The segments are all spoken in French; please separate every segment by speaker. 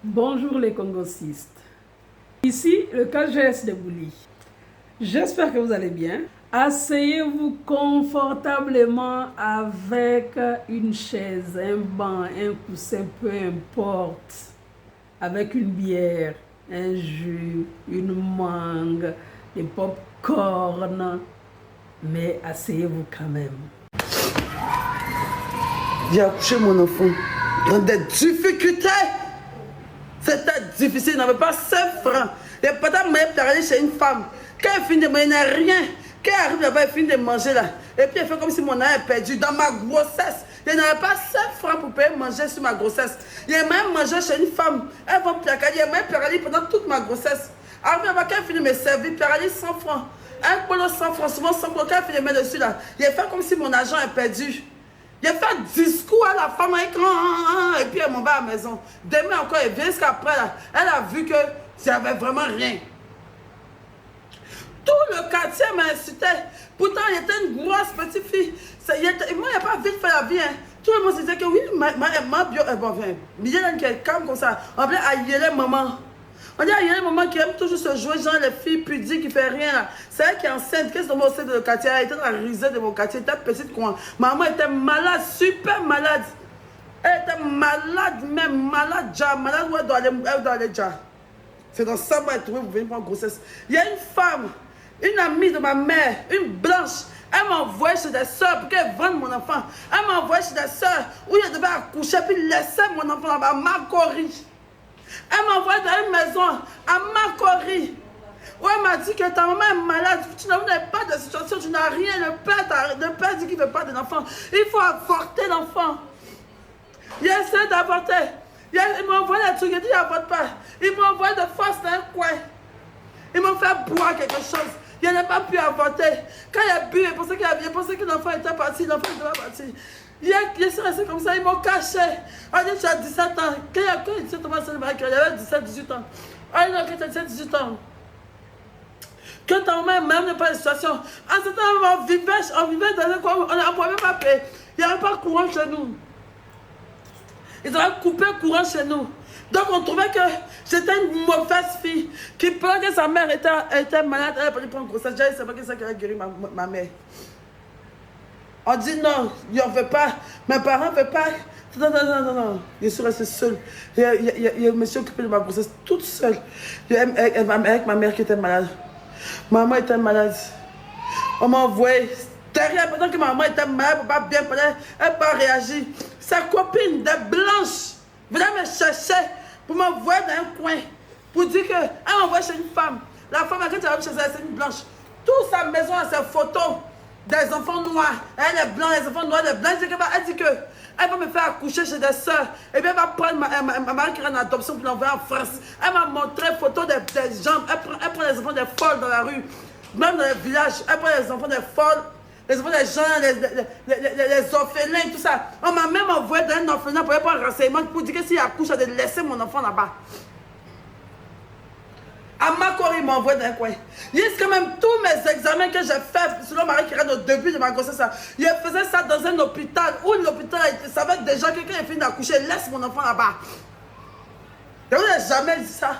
Speaker 1: Bonjour les Congosistes. Ici le KGS de Bouli. J'espère que vous allez bien. Asseyez-vous confortablement avec une chaise, un banc, un coussin, peu importe. Avec une bière, un jus, une mangue, des pop-corn. Mais asseyez-vous quand même.
Speaker 2: J'ai accouché mon enfant dans des difficultés. C'était difficile, il n'avait pas 5 francs. Les patates m'avaient parlé chez une femme. Quand elle finit de manger, il n'y a rien. Quand elle arrive là-bas, elle finit de manger là. Et puis elle fait comme si mon âme est perdu. Dans ma grossesse, il n'avait pas 5 francs pour payer manger sur ma grossesse. Il a même mangé chez une femme. Elle va placaler, il a même placaler pendant toute ma grossesse. Arrive là-bas, quand elle finit de me servir, placaler 100 francs. Un polo 100 francs, souvent 100 francs. Quand elle finit de mettre dessus là, il a fait comme si mon argent est perdu. Il a fait un discours à la femme et puis elle m'en va à la maison. Demain encore, elle vient jusqu'après là. Elle a vu que j'avais vraiment rien. Tout le quartier m'a insulté. Pourtant, il était une grosse petite fille. Moi, il n'a pas vite fait la vie. Hein. Tout le monde se disait que oui, ma bio est bon. Il y a quelqu'un calme comme ça. On appelait Ayele maman. On dit Ayele maman qui aime toujours se jouer, genre les filles pudiques qui ne fait rien là. C'est elle qui est enceinte. Qu'est-ce que c'est au sein de le quartier? Elle était dans la risée de mon quartier. Elle était petite coin. Maman était malade, super malade. Elle était malade, même malade déjà. Malade où elle doit aller déjà. C'est dans ça qu'elle est trouvée pour venir prendre grossesse. Il y a une femme. Une amie de ma mère, une blanche, elle m'a envoyé chez des soeurs pour qu'elle vende mon enfant. Elle m'a envoyé chez des soeurs où je devais accoucher puis laisser mon enfant là-bas à Makori. Elle m'a envoyé dans une maison à Makori. Où elle m'a dit que ta maman est malade, tu n'as pas de situation, tu n'as rien, le père dit qu'il ne veut pas d'enfant. Il faut avorter l'enfant. Il a essayé d'avorter. Il m'a envoyé des trucs, il dit qu'il n'avorte pas. Il m'a envoyé de force dans un coin. Il m'a fait boire quelque chose. Il n'a pas pu avorter. Quand il a bu, il pensait que l'enfant était parti. L'enfant était pas parti. Il est resté comme ça, ils m'ont caché. On dit, tu as 17 ans. Quand il a 17 ans, il avait 17, 18 ans. Ah non, quand tu as 17, 18 ans. Que ta maman même n'est pas de situation. En ce temps, on vivait dans un coin, on ne pouvait même pas payer. Il n'y avait pas de courant chez nous. Ils avaient coupé le courant chez nous. Donc on trouvait que j'étais une mauvaise fille qui pendant que sa mère était malade, elle a pas prendre grossesse. J'ai dit c'est pas que ça qui a guéri ma mère. On dit non, il n'en veut pas. Mes parents ne veulent pas. Non. Je suis restée seule. Je me suis occupée de ma grossesse toute seule. Avec ma mère qui était malade. Maman était malade. On m'a envoyé. Derrière, pendant que maman était malade, elle ne peut pas bien parler, elle n'a pas réagi. Sa copine, des blanches, venait me chercher pour m'envoyer dans un coin. Pour dire qu'elle m'envoie chez une femme. La femme, quand elle va chez elle, c'est une blanche. Toute sa maison a ses photos des enfants noirs. Elle est blanche, les enfants noirs, les blancs. Elle dit qu'elle va me faire accoucher chez des soeurs. Et bien, elle va prendre ma mari qui est en adoption pour l'envoyer en France. Elle m'a montré photos des jambes. Elle prend les enfants des folles dans la rue. Même dans les villages, elle prend les enfants des folles. Les enfants des gens, les orphelins, tout ça. On m'a même envoyé dans un orphelinat pour avoir un renseignement pour dire que s'il accouche, je vais laisser mon enfant là-bas. À Makori, il m'a envoyé dans un coin. Il dit quand même tous mes examens que j'ai fait, selon Marie-Kérène, au début de ma grossesse, il faisait ça dans un hôpital où l'hôpital savait déjà que quand il finit d'accoucher, laisse mon enfant là-bas. Je ne vous ai jamais dit ça.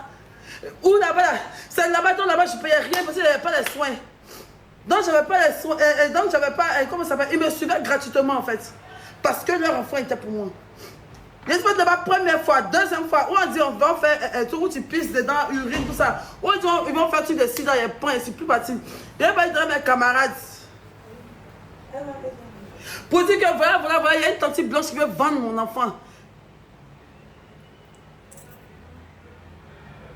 Speaker 2: Où là-bas, c'est là-bas, donc là-bas, je ne payais rien parce qu'il n'y avait pas les soins. Donc, je n'avais pas les soins, donc j'avais pas, comment ça s'appelle, ils me suivaient gratuitement en fait. Parce que leur enfant était pour moi. J'espère que la première fois, deuxième fois, où on dit on va faire un tour où tu pisses dedans, urine, tout ça. Où ils vont faire tout de sida, il y a point, c'est plus parti. Je vais pas dire à mes camarades. Pour dire que voilà, il y a une tante blanche qui veut vendre mon enfant.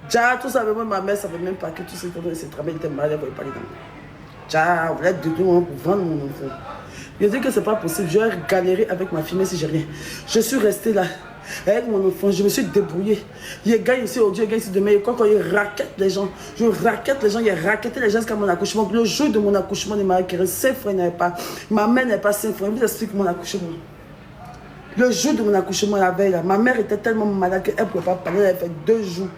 Speaker 2: Déjà, tout ça, même ma mère ne savait même pas que tout ce travail était malade, elle ne voulait pas les dents. Tiens, vous êtes de tout pour vendre mon enfant. Je dis que c'est pas possible. Je vais galérer avec ma fille, mais si j'ai rien. Je suis restée là avec mon enfant. Je me suis débrouillée. Il gagne ici aujourd'hui, il gagne ici demain. Quand il raquette les gens, je raquette les gens. Il a raquetté les gens jusqu'à mon accouchement. Le jour de mon accouchement de Marie-Kérène, 5 francs n'avait pas. Ma mère n'avait pas 5 francs. Je vous explique mon accouchement. Le jour de mon accouchement, la veille, là, ma mère était tellement malade qu'elle ne pouvait pas parler. Elle avait fait 2 jours.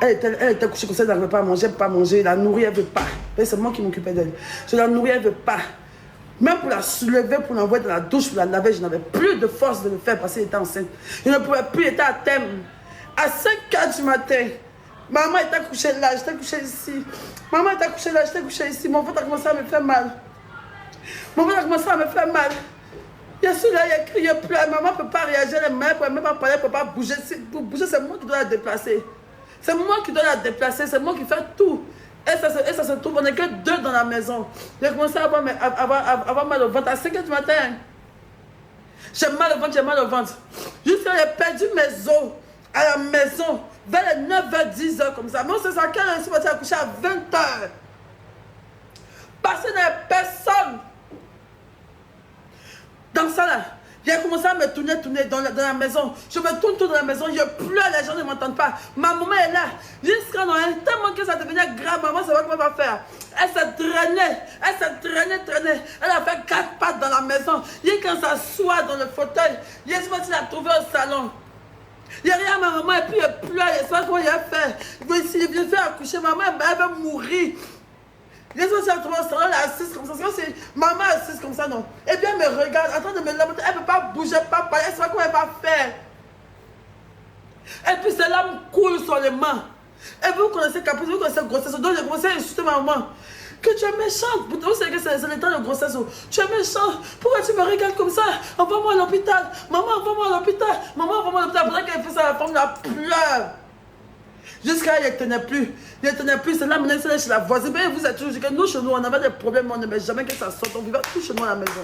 Speaker 2: Elle était couchée comme ça, elle n'arrivait pas à manger, elle ne peut pas manger. La nourrir, elle ne veut pas. C'est moi qui m'occupais d'elle. Je la nourris, elle ne veut pas. Même pour la soulever, pour l'envoyer dans la douche, pour la laver, je n'avais plus de force de le faire parce qu'elle était enceinte. Je ne pouvais plus, elle était à thème. À 5h du matin, maman était couchée là, j'étais couchée ici. Maman était couchée là, j'étais couchée ici. Mon ventre a commencé à me faire mal. Mon ventre a commencé à me faire mal. Je suis là, il crie, il pleure. Maman ne peut pas réagir, les mains ne peuvent même pas parler, elle ne peut pas bouger. Pour bouger, c'est moi qui dois la déplacer. C'est moi qui dois la déplacer, c'est moi qui fais tout. Et ça se trouve, on n'est que 2 dans la maison. J'ai commencé à avoir mal au ventre à 5h du matin. J'ai mal au ventre, j'ai mal au ventre. Jusqu'à j'ai perdu mes os à la maison vers les 9h, 10h comme ça. Mais on se sent qu'elle est partie à coucher à 20h. Parce qu'il n'y avait personne. Dans ça là, j'ai commencé à me tourner dans la maison. Je me tourne tout dans la maison, je pleure, les gens ne m'entendent pas. Ma maman est là. Jusqu'à Noël, tellement que ça devenait grave, maman ne savait pas comment faire. Elle se traînait. Elle a fait 4 pattes dans la maison. Il quand s'assoit dans le fauteuil, il est parti la trouver au salon. Il y a rien à ma maman et puis elle pleure, elle sait comment il a fait. Il vient faire accoucher, maman elle va mourir. Les autres sont au salon, elle est assise comme ça. C'est maman assise comme ça, non. Et puis elle me regarde, en train de me lamenter. Elle ne peut pas bouger, pas parler. Elle ne sait pas comment elle va faire. Et puis ses larmes coulent sur les mains. Et vous connaissez Caprice, vous connaissez grossesse. Donc j'ai commencé à insulter ma maman. Que tu es méchante. Vous savez que c'est l'état de grossesse. Tu es méchante. Pourquoi tu me regardes comme ça? Envoie-moi à l'hôpital. Maman, envoie-moi à l'hôpital. Maman, envoie-moi à l'hôpital. Pendant qu'elle fait ça, la femme la pleure. Jusqu'à elle ne tenait plus. Il ne tenait plus. C'est là, maintenant, c'est chez la voisine. Mais vous êtes toujours dit que nous, chez nous, on avait des problèmes. On n'aimait jamais que ça sorte. On vivait tout chez nous à la maison.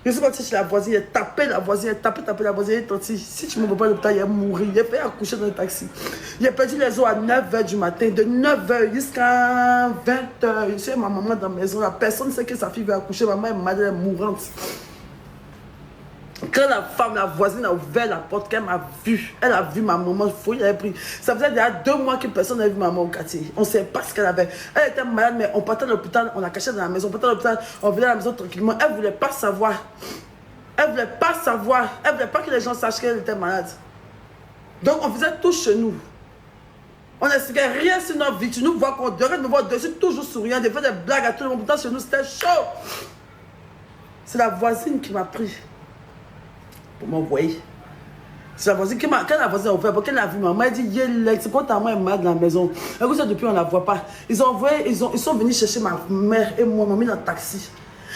Speaker 2: Je suis parti chez la voisine. Il a tapé la voisine. Il a tapé la voisine. Il a dit, si tu ne me vois pas à l'hôpital, il va mourir. Il a fait accoucher dans le taxi. Il a perdu les os à 9h du matin. De 9h jusqu'à 20h. Je suis ma maman dans la maison. La personne sait que sa fille va accoucher. Maman est malade, elle est mourante. Quand la femme, la voisine a ouvert la porte, qu'elle m'a vu, elle a vu ma maman, il avait pris. Ça faisait déjà 2 mois que personne n'avait vu maman au quartier. On ne sait pas ce qu'elle avait. Elle était malade, mais on partait à l'hôpital, on la cachait dans la maison. On partait à l'hôpital, on venait à la maison tranquillement. Elle ne voulait pas savoir. Elle ne voulait pas savoir. Elle ne voulait pas que les gens sachent qu'elle était malade. Donc on faisait tout chez nous. On n'expliquait rien sur notre vie. Tu nous vois qu'on devrait nous voir dessus, toujours souriant, de faire des blagues à tout le monde. Pourtant chez nous c'était chaud. C'est la voisine qui m'a pris pour m'envoyer. C'est la voisine qui m'a... Quand la voisine a ouvert, parce qu'elle a vu maman, elle dit, c'est quand ta maman est malade dans la maison. Et vous savez, depuis, on ne la voit pas. Ils sont venus chercher ma mère et moi, mis dans le taxi.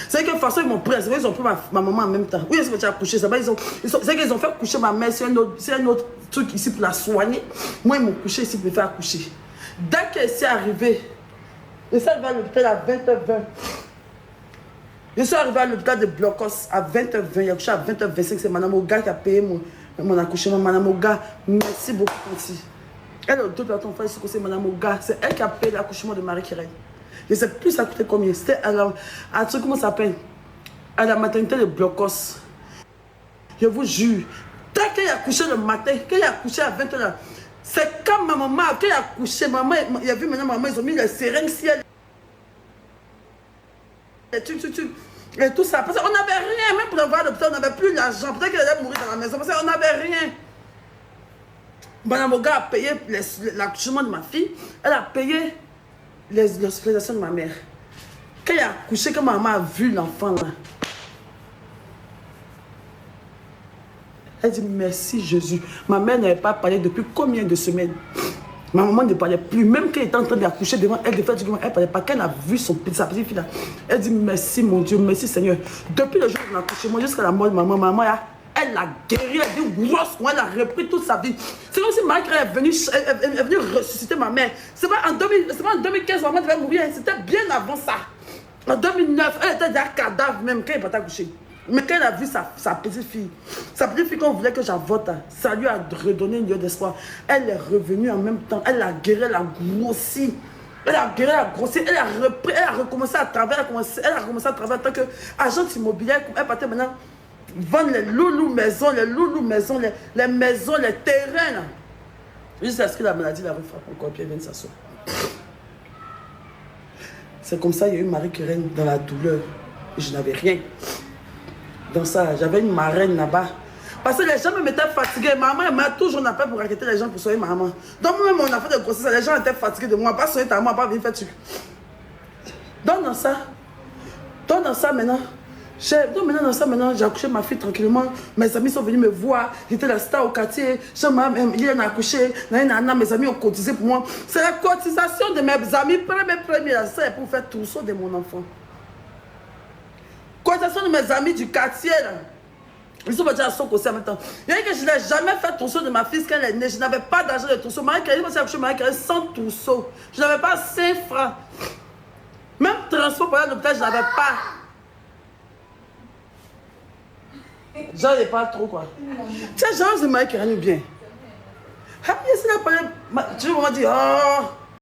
Speaker 2: C'est que de toute façon, ils m'ont pris. Ils ont pris ma maman en même temps. Oui, ils sont coucher. C'est qu'ils ont fait coucher ma mère. C'est un autre truc ici pour la soigner. Moi, ils m'ont couché ici pour me faire accoucher. Dès qu'elle s'est arrivée, je suis arrivée à l'hôpital à 20h20. Je suis arrivée à l'hôpital de Blocos à 20h20. Il a couché à 20h25. C'est Mme Oga qui a payé mon accouchement. Mme Oga, merci beaucoup. Merci. Elle est au double à ton frère, c'est Mme Oga. C'est elle qui a payé l'accouchement de Marie-Kirène. Je ne sais plus ça coûtait combien. C'était à truc, comment ça s'appelle? À la maternité de Blocos. Je vous jure. Dès qu'elle a couché le matin, qu'elle a couché à 20h, c'est quand ma maman, quand elle a couché, maman, il y a vu maintenant maman, ils ont mis les seringues si elle. Et tout ça. Parce qu'on n'avait rien, même pour avoir à l'hôpital, on n'avait plus l'argent. Peut-être qu'elle allait mourir dans la maison, parce qu'on n'avait rien. Mme Oga a payé l'accouchement de ma fille, elle a payé l'hospitalisation de ma mère. Quand elle a accouché, quand ma maman a vu l'enfant là, elle dit merci Jésus. Ma mère n'avait pas parlé depuis combien de semaines? Ma maman ne parlait plus. Même quand elle était en train d'accoucher devant elle, elle ne parlait pas. Quand elle a vu sa petite fille là, elle dit merci mon Dieu, merci Seigneur. Depuis le jour où on a accouché, moi jusqu'à la mort de maman, elle a guéri, elle dit grosse, elle a repris toute sa vie. C'est comme si Marie est venue ressusciter ma mère. C'est pas en 2015, maman devait mourir, c'était bien avant ça. En 2009, elle était déjà cadavre même quand elle partait accoucher. Mais quand elle a vu sa petite fille qu'on voulait que j'avorte, ça lui a redonné une lieu d'espoir. Elle est revenue en même temps, elle a guéri, elle a grossi. Elle a guéri, elle a grossi, elle a repris, elle a recommencé à travailler, elle a recommencé à travailler en tant qu'agente immobilière. Elle partait maintenant vendre les loulous maisons, les maisons, les terrains. Là. Jusqu'à ce que la maladie la refrappe encore, puis elle vient de s'asseoir. C'est comme ça, il y a eu Marie-Kirène dans la douleur. Et je n'avais rien. Dans ça, j'avais une marraine là-bas. Parce que les gens me mettaient fatiguée. Maman m'a toujours appelé pour inquiéter les gens pour soigner maman. Donc même mon affaire de grossesse, les gens étaient fatigués de moi. Pas soigner ta maman, pas venir faire truc. Donc dans ça maintenant, Donc maintenant, j'ai accouché ma fille tranquillement. Mes amis sont venus me voir. J'étais la star au quartier. Il a accouché. Mes amis ont cotisé pour moi. C'est la cotisation de mes amis. Première, c'est pour faire tout ça de mon enfant. Cotisation de mes amis du quartier. Là. Ils sont déjà à son conseil en même temps. Il y a que je n'ai jamais fait trousseau de ma fille quand elle est née. Je n'avais pas d'argent de trousseau. Marie-Claire, j'ai accouché Marie-Claire sans trousseau. Je n'avais pas 5 francs. Même transport pour aller à l'hôpital, je n'avais pas. Genre, il pas trop quoi. Tiens, genre, c'est Marie-Claire, bien. Tu m'as dit, oh.